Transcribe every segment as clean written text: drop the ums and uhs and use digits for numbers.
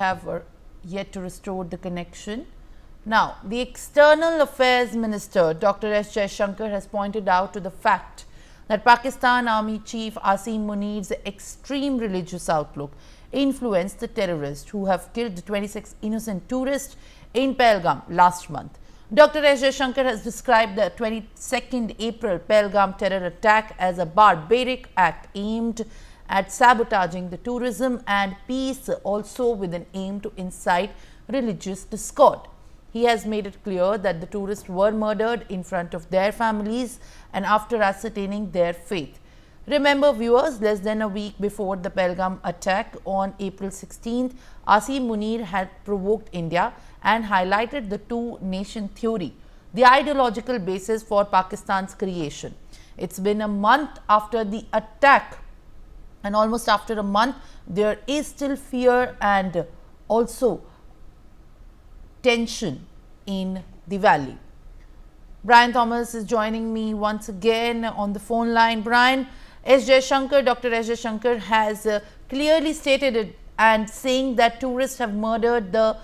have yet to restore the connection. Now, the External Affairs Minister Dr. S. Jaishankar has pointed out to the fact that Pakistan Army Chief Asim Munir's extreme religious outlook influenced the terrorists who have killed 26 innocent tourists in Pahalgam last month. Dr. S. Jaishankar has described the 22nd April Pahalgam terror attack as a barbaric act aimed at sabotaging the tourism and peace, also with an aim to incite religious discord. He has made it clear that the tourists were murdered in front of their families and after ascertaining their faith. Remember viewers, less than a week before the Pahalgam attack on April 16th, Asim Munir had provoked India and highlighted the two-nation theory, the ideological basis for Pakistan's creation. It's been a month after the attack, and almost after a month, there is still fear and also tension in the valley. Brian Thomas is joining me once again on the phone line. Brian, Dr. S. Jaishankar has clearly stated it and saying that tourists have murdered the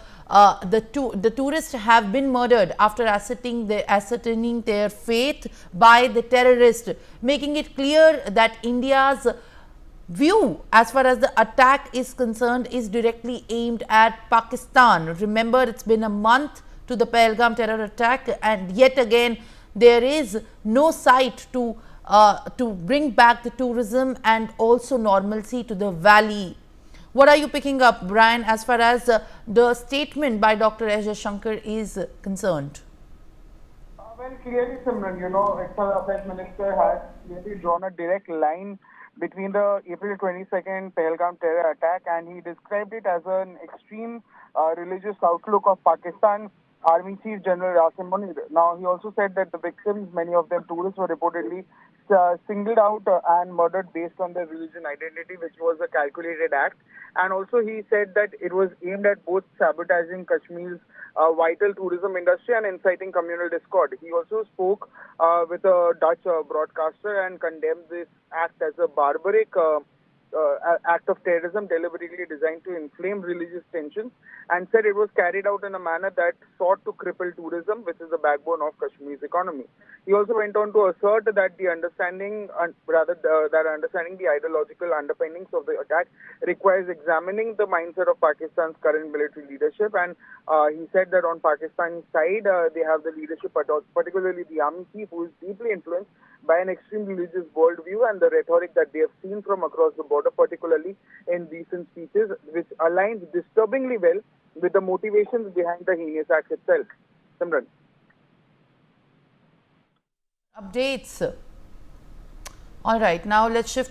tourists have been murdered after ascertaining their faith by the terrorists, making it clear that India's view as far as the attack is concerned is directly aimed at Pakistan. Remember, it's been a month to the Pahalgam terror attack, and yet again there is no sight to bring back the tourism and also normalcy to the valley. What are you picking up, Brian, as far as the statement by Dr. S. Jaishankar is concerned? Well, clearly, Simran, External Affairs Minister has clearly drawn a direct line between the April 22nd Pahalgam terror attack, and he described it as an extreme religious outlook of Pakistan Army Chief General Asim Munir. Now, he also said that the victims, many of them tourists, were reportedly singled out and murdered based on their religion identity, which was a calculated act. And also he said that it was aimed at both sabotaging Kashmir's vital tourism industry and inciting communal discord. He also spoke with a Dutch broadcaster and condemned this act as a barbaric act of terrorism deliberately designed to inflame religious tensions, and said it was carried out in a manner that sought to cripple tourism, which is the backbone of Kashmir's economy. He also went on to assert that the understanding, the ideological underpinnings of the attack requires examining the mindset of Pakistan's current military leadership, and he said that on Pakistan's side, they have the leadership, particularly the army chief, who is deeply influenced by an extreme religious worldview and the rhetoric that they have seen from across the border, particularly in recent speeches, which aligns disturbingly well with the motivations behind the heinous act itself. Simran. Updates. All right, now let's shift